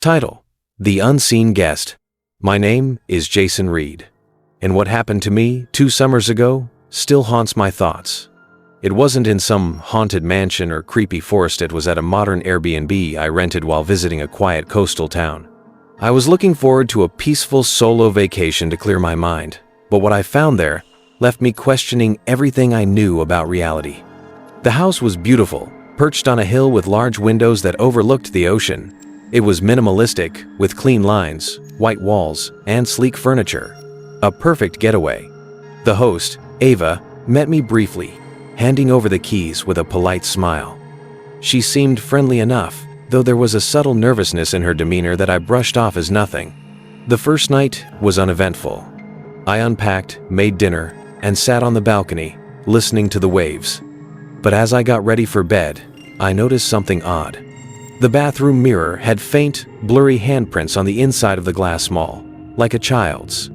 Title: The Unseen Guest. My name is Jason Reed, and what happened to me 2 summers ago still haunts my thoughts. It wasn't in some haunted mansion or creepy forest. It was at a modern Airbnb I rented while visiting a quiet coastal town. I was looking forward to a peaceful solo vacation to clear my mind, but what I found there left me questioning everything I knew about reality. The house was beautiful, perched on a hill with large windows that overlooked the ocean. It was minimalistic, with clean lines, white walls, and sleek furniture. A perfect getaway. The host, Ava, met me briefly, handing over the keys with a polite smile. She seemed friendly enough, though there was a subtle nervousness in her demeanor that I brushed off as nothing. The first night was uneventful. I unpacked, made dinner, and sat on the balcony, listening to the waves. But as I got ready for bed, I noticed something odd. The bathroom mirror had faint, blurry handprints on the inside of the glass mall, like a child's.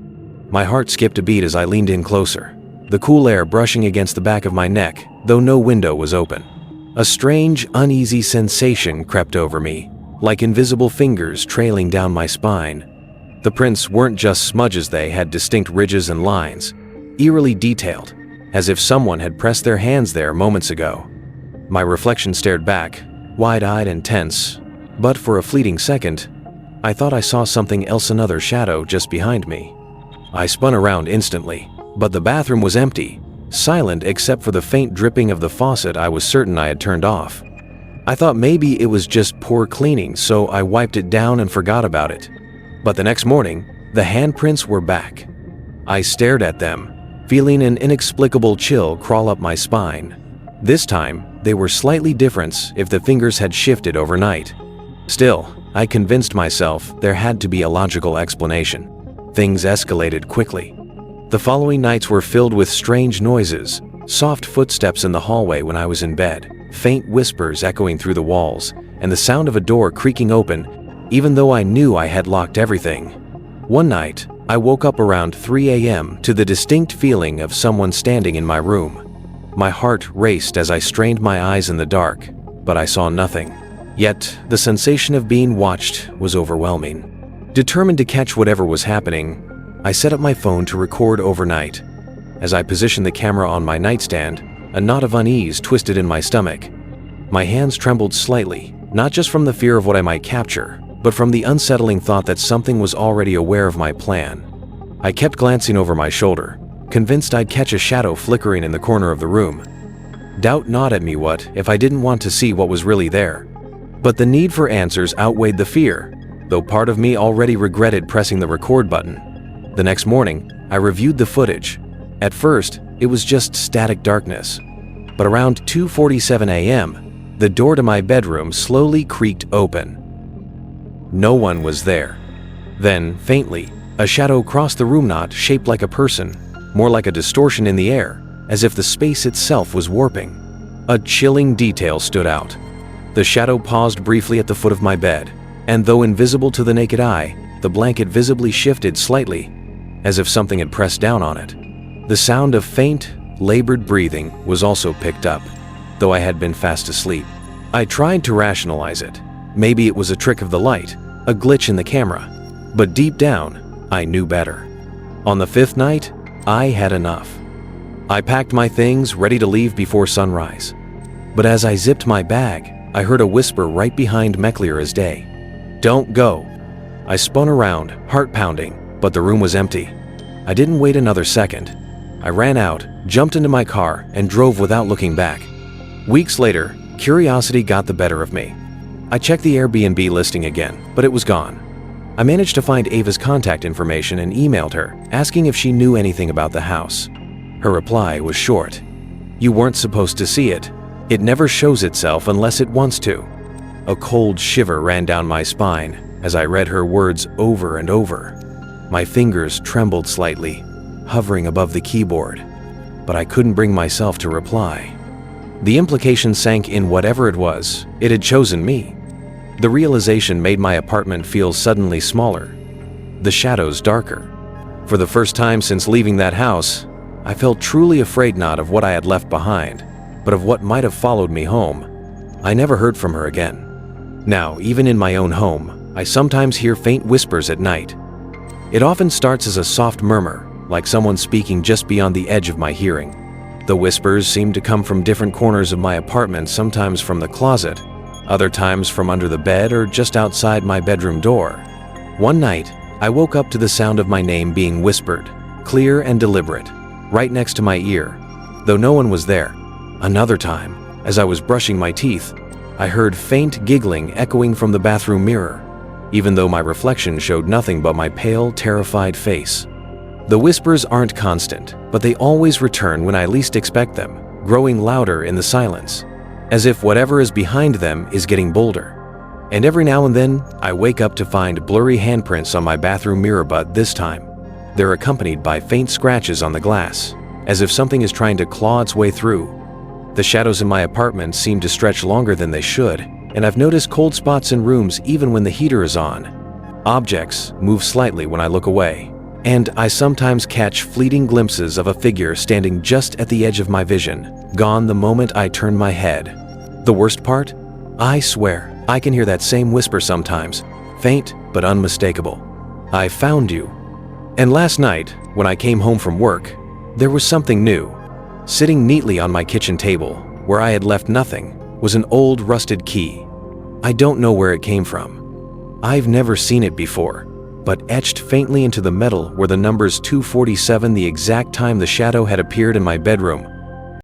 My heart skipped a beat as I leaned in closer, the cool air brushing against the back of my neck, though no window was open. A strange, uneasy sensation crept over me, like invisible fingers trailing down my spine. The prints weren't just smudges, they had distinct ridges and lines, eerily detailed, as if someone had pressed their hands there moments ago. My reflection stared back, wide-eyed and tense, but for a fleeting second, I thought I saw something else, another shadow just behind me. I spun around instantly, but the bathroom was empty, silent except for the faint dripping of the faucet I was certain I had turned off. I thought maybe it was just poor cleaning, so I wiped it down and forgot about it. But the next morning, the handprints were back. I stared at them, feeling an inexplicable chill crawl up my spine. This time, they were slightly different if the fingers had shifted overnight. Still, I convinced myself there had to be a logical explanation. Things escalated quickly. The following nights were filled with strange noises, soft footsteps in the hallway when I was in bed, faint whispers echoing through the walls, and the sound of a door creaking open, even though I knew I had locked everything. One night, I woke up around 3 a.m. to the distinct feeling of someone standing in my room. My heart raced as I strained my eyes in the dark, but I saw nothing. Yet, the sensation of being watched was overwhelming. Determined to catch whatever was happening, I set up my phone to record overnight. As I positioned the camera on my nightstand, a knot of unease twisted in my stomach. My hands trembled slightly, not just from the fear of what I might capture, but from the unsettling thought that something was already aware of my plan. I kept glancing over my shoulder, convinced I'd catch a shadow flickering in the corner of the room. Doubt gnawed at me. What if I didn't want to see what was really there? But the need for answers outweighed the fear, though part of me already regretted pressing the record button. The next morning, I reviewed the footage. At first, it was just static darkness. But around 2:47 a.m., the door to my bedroom slowly creaked open. No one was there. Then, faintly, a shadow crossed the room, not shaped like a person, more like a distortion in the air, as if the space itself was warping. A chilling detail stood out. The shadow paused briefly at the foot of my bed, and though invisible to the naked eye, the blanket visibly shifted slightly, as if something had pressed down on it. The sound of faint, labored breathing was also picked up, though I had been fast asleep. I tried to rationalize it. Maybe it was a trick of the light, a glitch in the camera, but deep down, I knew better. On the 5th night, I had enough. I packed my things, ready to leave before sunrise. But as I zipped my bag, I heard a whisper right behind me, clear as day. "Don't go." I spun around, heart pounding, but the room was empty. I didn't wait another second. I ran out, jumped into my car, and drove without looking back. Weeks later, curiosity got the better of me. I checked the Airbnb listing again, but it was gone. I managed to find Ava's contact information and emailed her, asking if she knew anything about the house. Her reply was short. "You weren't supposed to see it. It never shows itself unless it wants to." A cold shiver ran down my spine as I read her words over and over. My fingers trembled slightly, hovering above the keyboard, but I couldn't bring myself to reply. The implication sank in. Whatever it was, it had chosen me. The realization made my apartment feel suddenly smaller, the shadows darker. For the first time since leaving that house, I felt truly afraid, not of what I had left behind, but of what might have followed me home. I never heard from her again. Now, even in my own home, I sometimes hear faint whispers at night. It often starts as a soft murmur, like someone speaking just beyond the edge of my hearing. The whispers seem to come from different corners of my apartment, sometimes from the closet, other times from under the bed or just outside my bedroom door. One night, I woke up to the sound of my name being whispered, clear and deliberate, right next to my ear, though no one was there. Another time, as I was brushing my teeth, I heard faint giggling echoing from the bathroom mirror, even though my reflection showed nothing but my pale, terrified face. The whispers aren't constant, but they always return when I least expect them, growing louder in the silence, as if whatever is behind them is getting bolder. And every now and then, I wake up to find blurry handprints on my bathroom mirror, but this time, they're accompanied by faint scratches on the glass, as if something is trying to claw its way through. The shadows in my apartment seem to stretch longer than they should, and I've noticed cold spots in rooms even when the heater is on. Objects move slightly when I look away, and I sometimes catch fleeting glimpses of a figure standing just at the edge of my vision, gone the moment I turn my head. The worst part? I swear, I can hear that same whisper sometimes, faint but unmistakable. I found you. And last night, when I came home from work, there was something new. Sitting neatly on my kitchen table, where I had left nothing, was an old rusted key. I don't know where it came from. I've never seen it before, but etched faintly into the metal were the numbers 247, the exact time the shadow had appeared in my bedroom